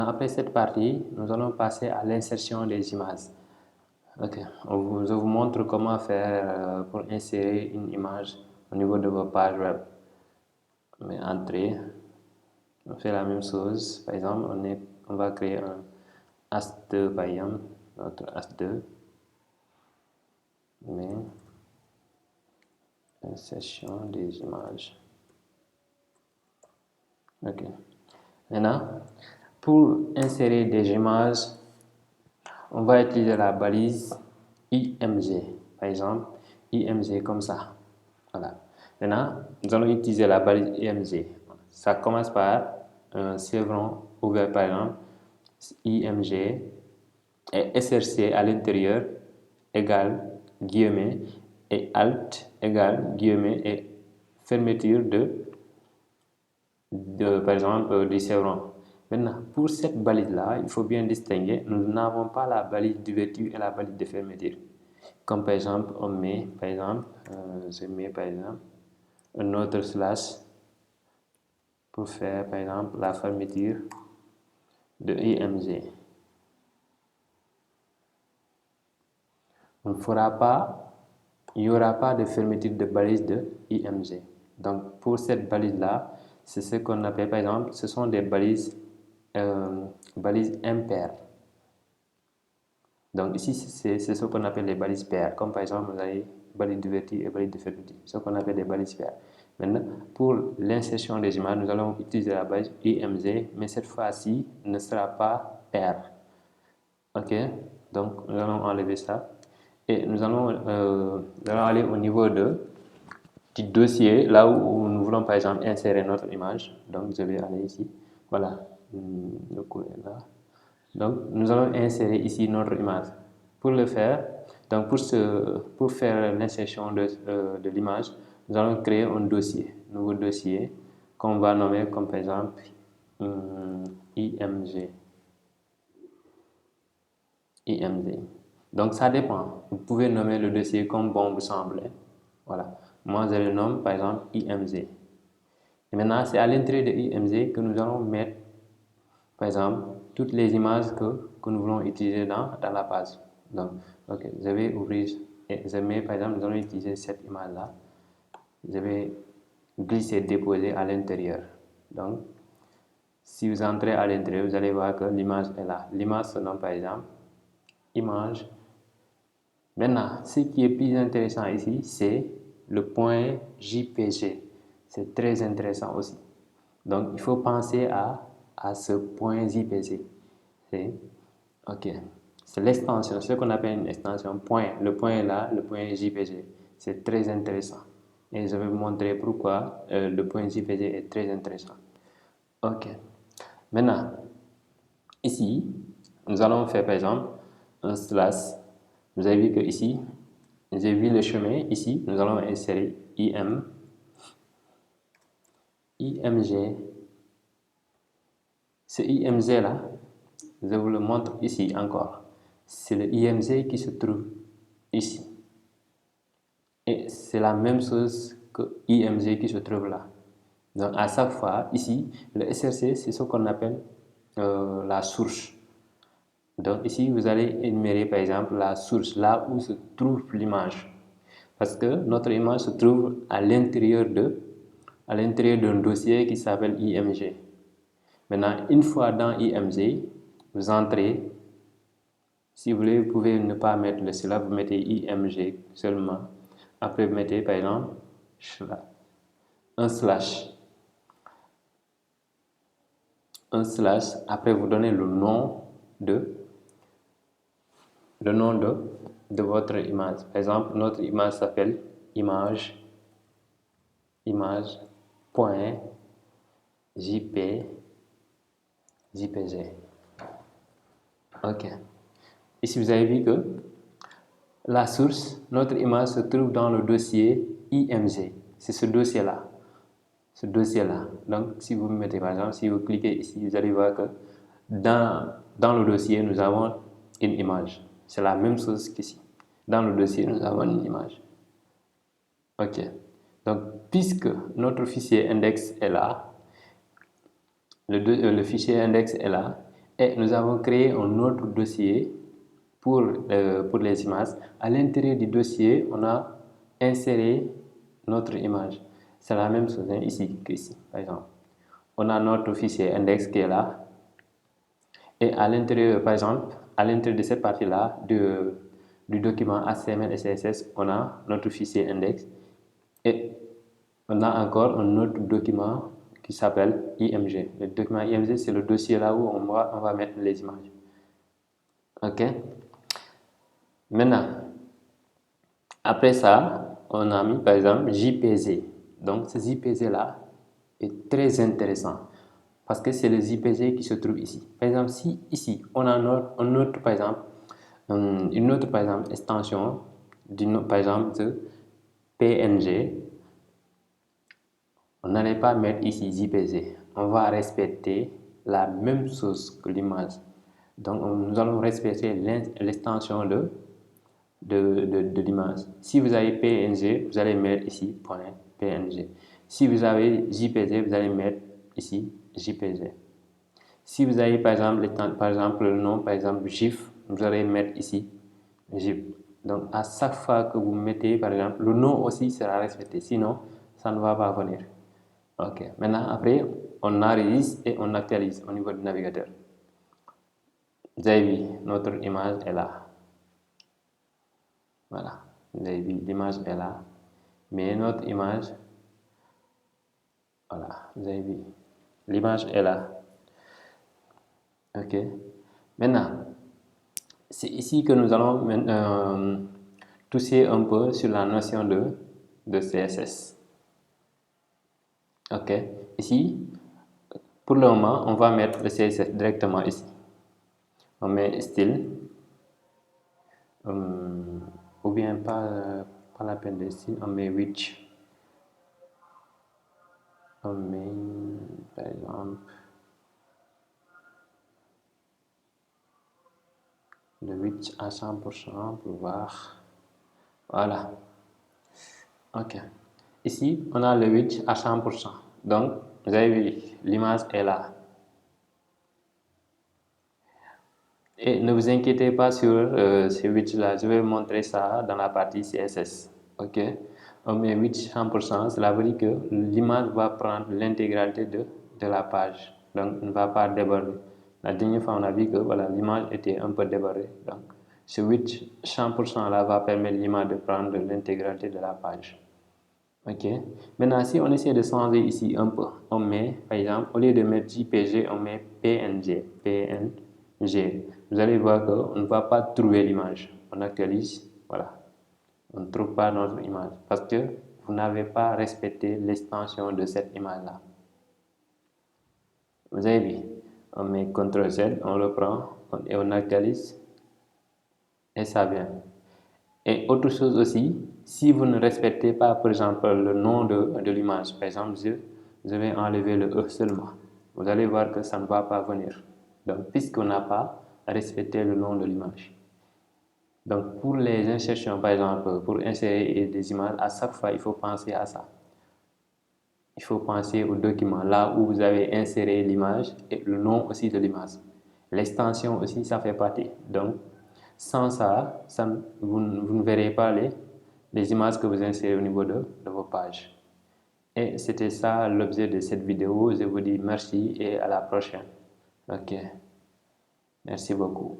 Après cette partie, nous allons passer à l'insertion des images. Ok, je vous montre comment faire pour insérer une image au niveau de vos pages web. Mais entrée, on fait la même chose. Par exemple, on va créer un As2 par exemple, notre As2. Mais insertion des images. Ok. Maintenant, pour insérer des images, on va utiliser la balise IMG. Par exemple, IMG comme ça. Voilà. Maintenant, nous allons utiliser la balise IMG. Ça commence par un chevron ouvert par exemple, IMG et SRC à l'intérieur égale guillemets et Alt égale guillemets et fermeture par exemple du chevron. Maintenant, pour cette balise-là, il faut bien distinguer, nous n'avons pas la balise d'ouverture et la balise de fermeture. Comme par exemple, on met, par exemple, je mets par exemple un autre slash pour faire par exemple la fermeture de IMG. On ne fera pas, il n'y aura pas de fermeture de balise de IMG. Donc pour cette balise-là, c'est ce qu'on appelle par exemple, ce sont des balises impaires. Donc ici, c'est ce qu'on appelle les balises paires. Comme par exemple, vous avez balise d'ouverture et balise de fermeture. Ce qu'on appelle des balises paires. Maintenant, pour l'insertion des images, nous allons utiliser la balise IMG, mais cette fois-ci, ne sera pas paire. Ok, donc nous allons enlever ça. Et nous allons aller au niveau du dossier, là où nous voulons par exemple insérer notre image. Donc je vais aller ici. Voilà, le coup est là. Donc, nous allons insérer ici notre image. Pour le faire, donc pour faire l'insertion de l'image, nous allons créer un dossier, un nouveau dossier qu'on va nommer comme par exemple IMG. IMG. Donc, ça dépend. Vous pouvez nommer le dossier comme bon vous semble. Voilà. Moi, je le nomme par exemple IMG. Et maintenant, c'est à l'intérieur de IMG que nous allons mettre par exemple, toutes les images que nous voulons utiliser dans la page. Donc, ok, je vais ouvrir et je mets, par exemple, nous allons utiliser cette image-là. Je vais glisser, déposer à l'intérieur. Donc, si vous entrez à l'intérieur, vous allez voir que l'image est là. L'image se nomme, par exemple, image. Maintenant, ce qui est plus intéressant ici, c'est le point JPG. C'est très intéressant aussi. Donc, il faut penser à ce point JPG. C'est ok. C'est l'extension, ce qu'on appelle une extension. Point. Le point est là, le point JPG. C'est très intéressant. Et je vais vous montrer pourquoi le point JPG est très intéressant. Ok. Maintenant, ici, nous allons faire par exemple un slash. Vous avez vu que ici, j'ai vu le chemin. Ici, nous allons insérer IMG. Ce IMG là, je vous le montre ici encore. C'est le IMG qui se trouve ici. Et c'est la même chose que IMG qui se trouve là. Donc à chaque fois, ici, le SRC, c'est ce qu'on appelle la source. Donc ici, vous allez énumérer par exemple la source, là où se trouve l'image. Parce que notre image se trouve à l'intérieur d'un dossier qui s'appelle IMG. Maintenant, une fois dans IMG, vous entrez. Si vous voulez, vous pouvez ne pas mettre le cela, vous mettez IMG seulement. Après, vous mettez par exemple un slash. Un slash. Après, vous donnez le nom de votre image. Par exemple, notre image s'appelle image point jpg. Ok. Ici, vous avez vu que la source, notre image se trouve dans le dossier IMG. C'est ce dossier-là. Ce dossier-là. Donc, si vous mettez par exemple, si vous cliquez ici, vous allez voir que dans le dossier, nous avons une image. C'est la même chose qu'ici. Dans le dossier, nous avons une image. Ok. Donc, puisque notre fichier index est là, le fichier index est là, Et nous avons créé un autre dossier pour les images. À l'intérieur du dossier, on a inséré notre image. C'est la même chose ici qu'ici, par exemple. On a notre fichier index qui est là. Et à l'intérieur, par exemple, à l'intérieur de cette partie-là du document HTML et CSS, on a notre fichier index. Et on a encore un autre document qui s'appelle IMG. Le document IMG, c'est le dossier là où on va mettre les images. OK? Maintenant, après ça, on a mis par exemple JPG. Donc, ce JPG là est très intéressant parce que c'est le JPG qui se trouve ici. Par exemple, si ici, on a un autre, par exemple, une autre par exemple, extension, par exemple, de PNG, on n'allait pas mettre ici JPG. On va respecter la même chose que l'image. Donc, nous allons respecter l'extension de l'image. Si vous avez PNG, vous allez mettre ici .png. Si vous avez JPG, vous allez mettre ici JPG. Si vous avez par exemple le nom par exemple GIF, vous allez mettre ici GIF. Donc à chaque fois que vous mettez par exemple le nom aussi sera respecté, sinon ça ne va pas venir. Ok. Maintenant après on enregistre et on actualise au niveau du navigateur. Vous avez vu, notre image est là. Voilà, vous avez vu, l'image est là. Mais notre image, voilà, vous avez vu, l'image est là. Ok. Maintenant, c'est ici que nous allons toucher un peu sur la notion de CSS. Ok. Ici, pour le moment, on va mettre le CSS directement ici. On met style, ou bien pas la peine de style, on met width. On met, par exemple, le width à 100% pour voir. Voilà. Ok. Ici, on a le width à 100%. Donc, vous avez vu, l'image est là. Et ne vous inquiétez pas sur ces widgets-là. Je vais vous montrer ça dans la partie CSS. Ok. On met width 100%. Cela veut dire que l'image va prendre l'intégralité de la page. Donc, il ne va pas déborder. La dernière fois, on a vu que voilà, l'image était un peu débordée. Donc, ce width 100% là va permettre l'image de prendre l'intégralité de la page. Ok. Maintenant, si on essaie de changer ici un peu, on met, par exemple, au lieu de mettre JPG, on met PNG. PNG. Vous allez voir qu'on ne va pas trouver l'image. On actualise, voilà. On ne trouve pas notre image parce que vous n'avez pas respecté l'extension de cette image-là. Vous avez vu, on met CTRL-Z, on le prend et on actualise et ça vient. Et autre chose aussi, si vous ne respectez pas, par exemple, le nom de l'image, par exemple, je vais enlever le E seulement. Vous allez voir que ça ne va pas venir. Donc, puisqu'on n'a pas respecté le nom de l'image. Donc, pour les insertions, par exemple, pour insérer des images, à chaque fois, il faut penser à ça. Il faut penser au document, là où vous avez inséré l'image et le nom aussi de l'image. L'extension aussi, ça fait partie. Donc, sans ça, vous ne verrez pas les images que vous insérez au niveau de vos pages. Et c'était ça l'objet de cette vidéo. Je vous dis merci et à la prochaine. Ok. Merci beaucoup.